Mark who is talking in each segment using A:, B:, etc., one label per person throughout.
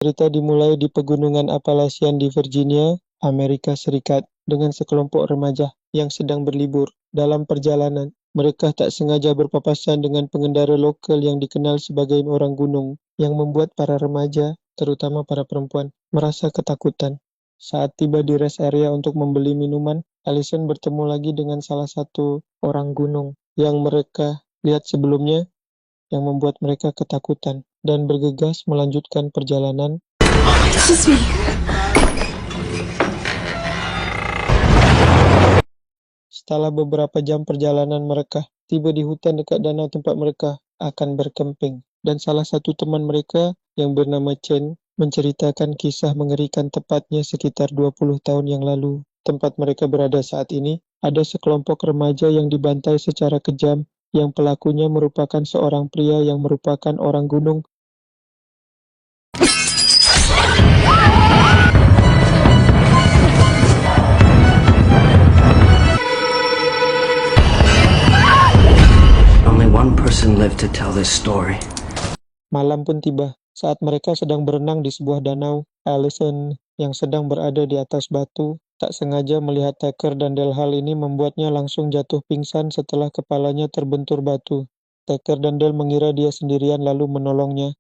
A: Cerita dimulai di pegunungan Appalachian di Virginia, Amerika Serikat, dengan sekelompok remaja yang sedang berlibur. Dalam perjalanan, mereka tak sengaja berpapasan dengan pengendara lokal yang dikenal sebagai orang gunung, yang membuat para remaja, terutama para perempuan, merasa ketakutan. Saat tiba di rest area untuk membeli minuman, Allison bertemu lagi dengan salah satu orang gunung yang mereka lihat sebelumnya, yang membuat mereka ketakutan dan bergegas melanjutkan perjalanan.
B: It's me.
A: Setelah beberapa jam perjalanan mereka tiba di hutan dekat danau tempat mereka akan berkemping, dan salah satu teman mereka yang bernama Chen menceritakan kisah mengerikan tepatnya sekitar 20 tahun yang lalu. Tempat mereka berada saat ini, ada sekelompok remaja yang dibantai secara kejam, yang pelakunya merupakan seorang pria yang merupakan orang gunung.
C: Only one person lived to tell this story.
A: Malam pun tiba. Saat mereka sedang berenang di sebuah danau, Allison yang sedang berada di atas batu tak sengaja melihat Tucker, dan hal ini membuatnya langsung jatuh pingsan setelah kepalanya terbentur batu. Tucker dan Dale mengira dia sendirian lalu menolongnya.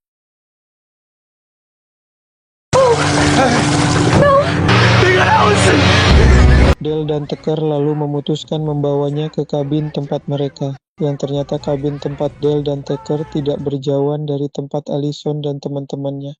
A: Dale dan Tucker lalu memutuskan membawanya ke kabin tempat mereka, yang ternyata kabin tempat Dale dan Tucker tidak berjauhan dari tempat Allison dan teman-temannya.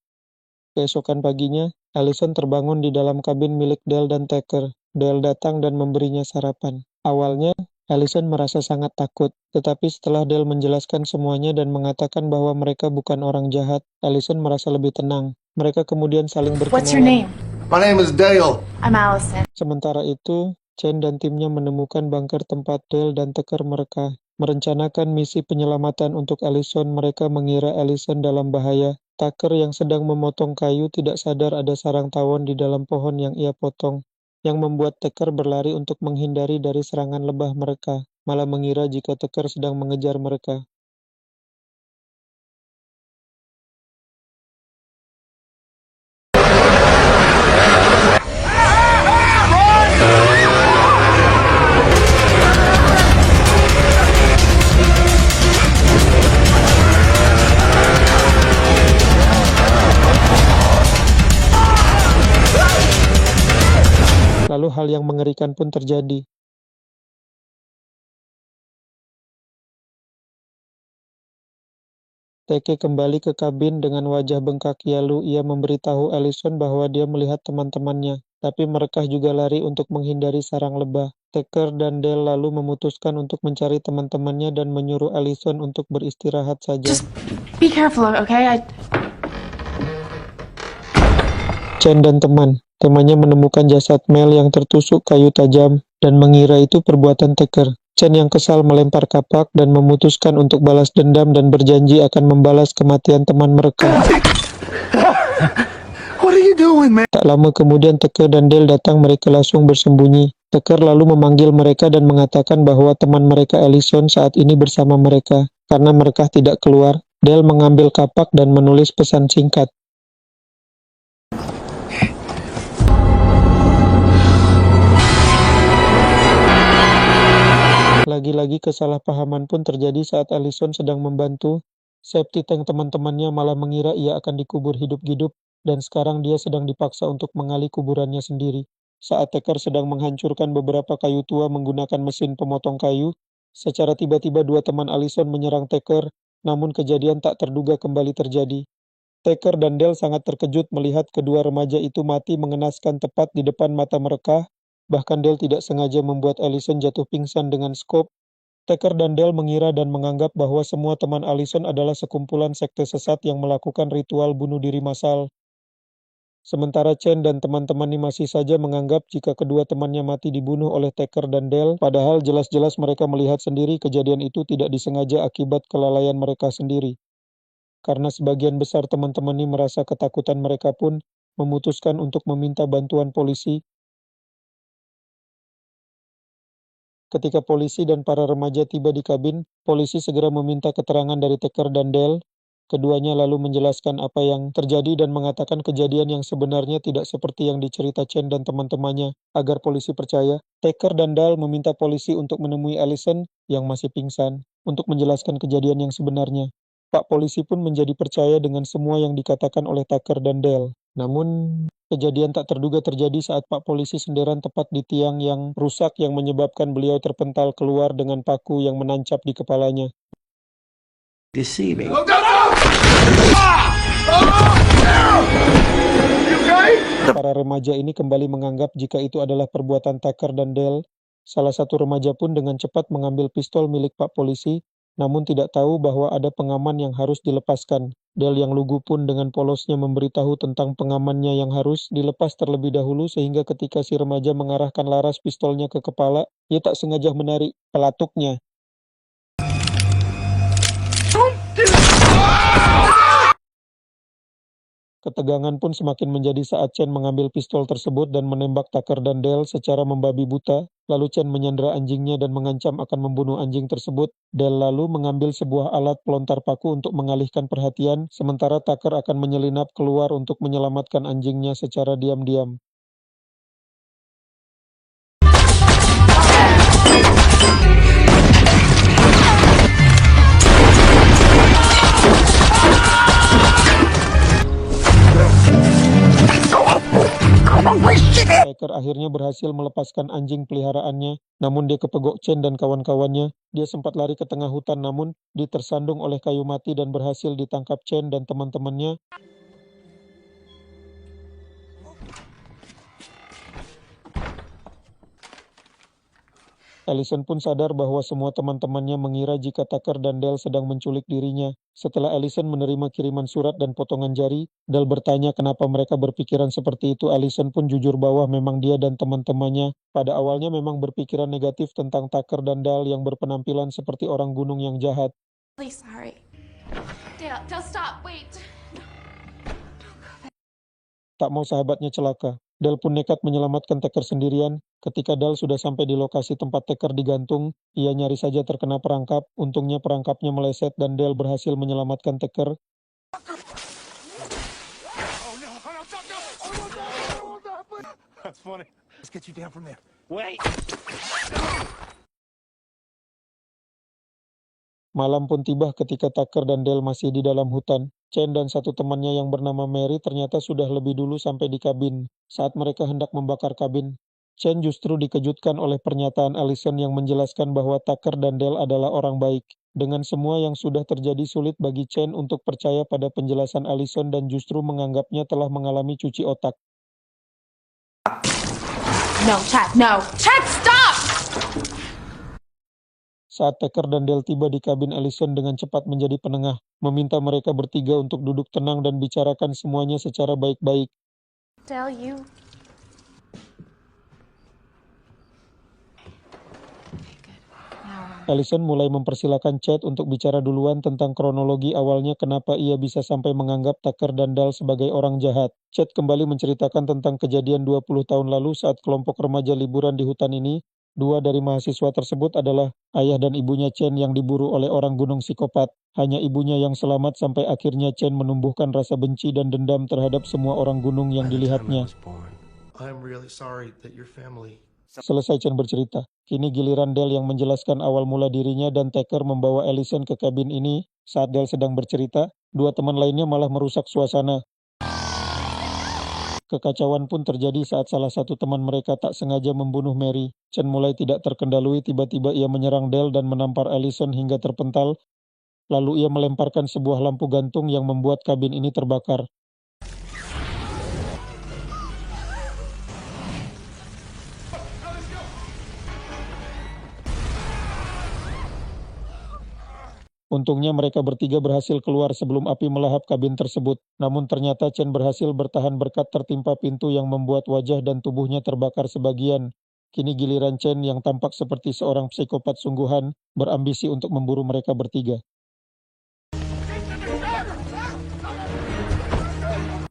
A: Keesokan paginya, Allison terbangun di dalam kabin milik Dale dan Tucker. Dale datang dan memberinya sarapan. Awalnya, Allison merasa sangat takut, tetapi setelah Dale menjelaskan semuanya dan mengatakan bahwa mereka bukan orang jahat, Allison merasa lebih tenang. Mereka kemudian saling
B: What's your
A: berkenalan.
B: name?
D: My name is Dale.
B: I'm Allison.
A: Sementara itu, Chen dan timnya menemukan bunker tempat Dale dan Tucker mereka merencanakan misi penyelamatan untuk Allison. Mereka mengira Allison dalam bahaya. Tucker yang sedang memotong kayu tidak sadar ada sarang tawon di dalam pohon yang ia potong, yang membuat Tucker berlari untuk menghindari dari serangan lebah mereka, malah mengira jika Tucker sedang mengejar mereka. Lalu hal yang mengerikan pun terjadi. Teke kembali ke kabin dengan wajah bengkak, lalu ia memberitahu Allison bahwa dia melihat teman-temannya, tapi mereka juga lari untuk menghindari sarang lebah. Tucker dan Dale lalu memutuskan untuk mencari teman-temannya dan menyuruh Allison untuk beristirahat saja.
B: Just be careful, okay?
A: Chen dan temannya menemukan jasad Mel yang tertusuk kayu tajam dan mengira itu perbuatan Tucker. Chen yang kesal melempar kapak dan memutuskan untuk balas dendam dan berjanji akan membalas kematian teman mereka.
D: What are you doing, man?
A: Tak lama kemudian Tucker dan Dale datang, mereka langsung bersembunyi. Tucker lalu memanggil mereka dan mengatakan bahwa teman mereka Allison saat ini bersama mereka. Karena mereka tidak keluar, Dale mengambil kapak dan menulis pesan singkat. Lagi-lagi kesalahpahaman pun terjadi saat Allison sedang membantu. Safety tank teman-temannya malah mengira ia akan dikubur hidup-hidup, dan sekarang dia sedang dipaksa untuk menggali kuburannya sendiri. Saat Tucker sedang menghancurkan beberapa kayu tua menggunakan mesin pemotong kayu, secara tiba-tiba dua teman Allison menyerang Tucker, namun kejadian tak terduga kembali terjadi. Tucker dan Dale sangat terkejut melihat kedua remaja itu mati mengenaskan tepat di depan mata mereka. Bahkan Dale tidak sengaja membuat Allison jatuh pingsan dengan skop. Tucker dan Dale mengira dan menganggap bahwa semua teman Allison adalah sekumpulan sekte sesat yang melakukan ritual bunuh diri massal. Sementara Chen dan teman-temannya masih saja menganggap jika kedua temannya mati dibunuh oleh Tucker dan Dale, padahal jelas-jelas mereka melihat sendiri kejadian itu tidak disengaja akibat kelalaian mereka sendiri. Karena sebagian besar teman-temannya merasa ketakutan, mereka pun memutuskan untuk meminta bantuan polisi. Ketika polisi dan para remaja tiba di kabin, polisi segera meminta keterangan dari Tucker dan Dale. Keduanya lalu menjelaskan apa yang terjadi dan mengatakan kejadian yang sebenarnya tidak seperti yang dicerita Chen dan teman-temannya. Agar polisi percaya, Tucker dan Dahl meminta polisi untuk menemui Allison yang masih pingsan untuk menjelaskan kejadian yang sebenarnya. Pak polisi pun menjadi percaya dengan semua yang dikatakan oleh Tucker dan Dahl. Namun, kejadian tak terduga terjadi saat Pak polisi senderan tepat di tiang yang rusak yang menyebabkan beliau terpental keluar dengan paku yang menancap di kepalanya.
C: Deceiving.
A: Para remaja ini kembali menganggap jika itu adalah perbuatan Tucker dan Dahl. Salah satu remaja pun dengan cepat mengambil pistol milik Pak polisi, namun tidak tahu bahwa ada pengaman yang harus dilepaskan. Dahl yang lugu pun dengan polosnya memberitahu tentang pengamannya yang harus dilepas terlebih dahulu sehingga ketika si remaja mengarahkan laras pistolnya ke kepala, ia tak sengaja menarik pelatuknya. Ketegangan pun semakin menjadi saat Chen mengambil pistol tersebut dan menembak Tucker dan Dahl secara membabi buta. Lalu Chen menyandera anjingnya dan mengancam akan membunuh anjing tersebut. Dahl lalu mengambil sebuah alat pelontar paku untuk mengalihkan perhatian, sementara Tucker akan menyelinap keluar untuk menyelamatkan anjingnya secara diam-diam. Tucker akhirnya berhasil melepaskan anjing peliharaannya, namun dia kepegok Chen dan kawan-kawannya. Dia sempat lari ke tengah hutan namun ditersandung oleh kayu mati dan berhasil ditangkap Chen dan teman-temannya. Allison pun sadar bahwa semua teman-temannya mengira jika Tucker dan Dahl sedang menculik dirinya. Setelah Allison menerima kiriman surat dan potongan jari, Dahl bertanya kenapa mereka berpikiran seperti itu. Allison pun jujur bahwa memang dia dan teman-temannya pada awalnya memang berpikiran negatif tentang Tucker dan Dahl yang berpenampilan seperti orang gunung yang jahat.
B: Please, sorry. Dale, stop. Wait.
A: Tak mau sahabatnya celaka. Dahl pun nekat menyelamatkan Tucker sendirian. Ketika Dahl sudah sampai di lokasi tempat Tucker digantung, ia nyaris saja terkena perangkap. Untungnya perangkapnya meleset dan Dahl berhasil menyelamatkan Tucker.
D: That's funny. Let's get you down from there.
A: Malam pun tiba ketika Tucker dan Dahl masih di dalam hutan. Chen dan satu temannya yang bernama Mary ternyata sudah lebih dulu sampai di kabin. Saat mereka hendak membakar kabin, Chen justru dikejutkan oleh pernyataan Allison yang menjelaskan bahwa Tucker dan Dahl adalah orang baik. Dengan semua yang sudah terjadi, sulit bagi Chen untuk percaya pada penjelasan Allison dan justru menganggapnya telah mengalami cuci otak.
B: No, Chad, no. Chad, stop!
A: Saat Tucker dan Dahl tiba di kabin, Allison dengan cepat menjadi penengah, meminta mereka bertiga untuk duduk tenang dan bicarakan semuanya secara baik-baik.
B: Dale, you...
A: Allison mulai mempersilakan Chad untuk bicara duluan tentang kronologi awalnya kenapa ia bisa sampai menganggap Tucker dan Dahl sebagai orang jahat. Chad kembali menceritakan tentang kejadian 20 tahun lalu saat kelompok remaja liburan di hutan ini. Dua dari mahasiswa tersebut adalah ayah dan ibunya Chen yang diburu oleh orang gunung psikopat. Hanya ibunya yang selamat sampai akhirnya Chen menumbuhkan rasa benci dan dendam terhadap semua orang gunung yang dilihatnya.
D: I'm really sorry that your family...
A: Selesai Chen bercerita, kini giliran Dahl yang menjelaskan awal mula dirinya dan Tucker membawa Allison ke kabin ini. Saat Dahl sedang bercerita, dua teman lainnya malah merusak suasana. Kekacauan pun terjadi saat salah satu teman mereka tak sengaja membunuh Mary. Chen mulai tidak terkendali, tiba-tiba ia menyerang Dahl dan menampar Allison hingga terpental. Lalu ia melemparkan sebuah lampu gantung yang membuat kabin ini terbakar. Untungnya mereka bertiga berhasil keluar sebelum api melahap kabin tersebut. Namun ternyata Chen berhasil bertahan berkat tertimpa pintu yang membuat wajah dan tubuhnya terbakar sebagian. Kini giliran Chen yang tampak seperti seorang psikopat sungguhan, berambisi untuk memburu mereka bertiga.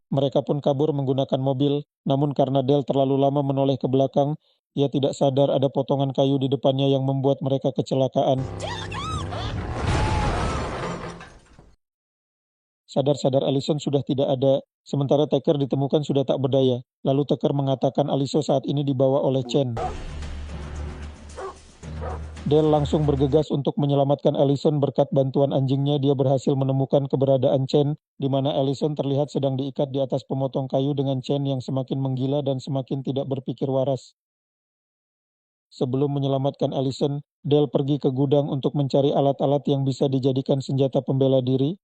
A: Mereka pun kabur menggunakan mobil, namun karena Dahl terlalu lama menoleh ke belakang, ia tidak sadar ada potongan kayu di depannya yang membuat mereka kecelakaan. Sadar-sadar Allison sudah tidak ada, sementara Tucker ditemukan sudah tak berdaya. Lalu Tucker mengatakan Allison saat ini dibawa oleh Chen. Dale langsung bergegas untuk menyelamatkan Allison berkat bantuan anjingnya. Dia berhasil menemukan keberadaan Chen, di mana Allison terlihat sedang diikat di atas pemotong kayu dengan Chen yang semakin menggila dan semakin tidak berpikir waras. Sebelum menyelamatkan Allison, Dale pergi ke gudang untuk mencari alat-alat yang bisa dijadikan senjata pembela diri.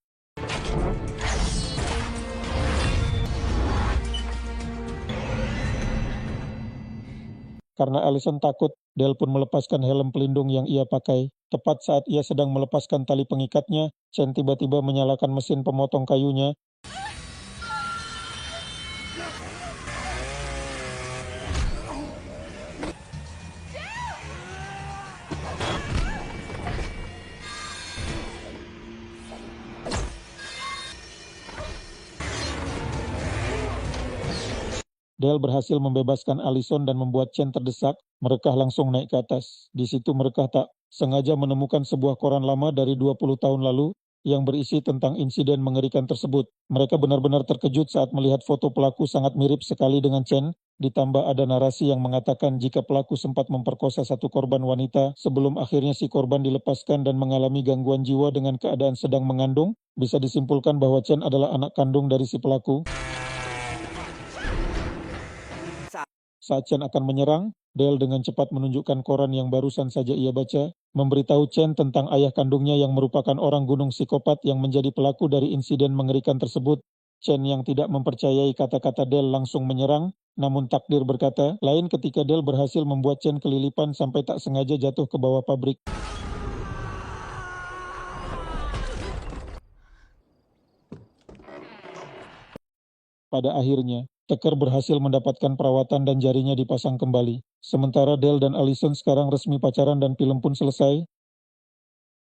A: Karena Allison takut, Dale pun melepaskan helm pelindung yang ia pakai. Tepat saat ia sedang melepaskan tali pengikatnya, Chen tiba-tiba menyalakan mesin pemotong kayunya. Dale berhasil membebaskan Allison dan membuat Chen terdesak. Mereka langsung naik ke atas. Di situ mereka tak sengaja menemukan sebuah koran lama dari 20 tahun lalu yang berisi tentang insiden mengerikan tersebut. Mereka benar-benar terkejut saat melihat foto pelaku sangat mirip sekali dengan Chen. Ditambah ada narasi yang mengatakan jika pelaku sempat memperkosa satu korban wanita sebelum akhirnya si korban dilepaskan dan mengalami gangguan jiwa dengan keadaan sedang mengandung, bisa disimpulkan bahwa Chen adalah anak kandung dari si pelaku. Saat Chen akan menyerang, Dale dengan cepat menunjukkan koran yang barusan saja ia baca, memberitahu Chen tentang ayah kandungnya yang merupakan orang gunung psikopat yang menjadi pelaku dari insiden mengerikan tersebut. Chen yang tidak mempercayai kata-kata Dale langsung menyerang, namun takdir berkata lain ketika Dale berhasil membuat Chen kelilipan sampai tak sengaja jatuh ke bawah pabrik. Pada akhirnya, Tucker berhasil mendapatkan perawatan dan jarinya dipasang kembali. Sementara Dale dan Allison sekarang resmi pacaran dan film pun selesai.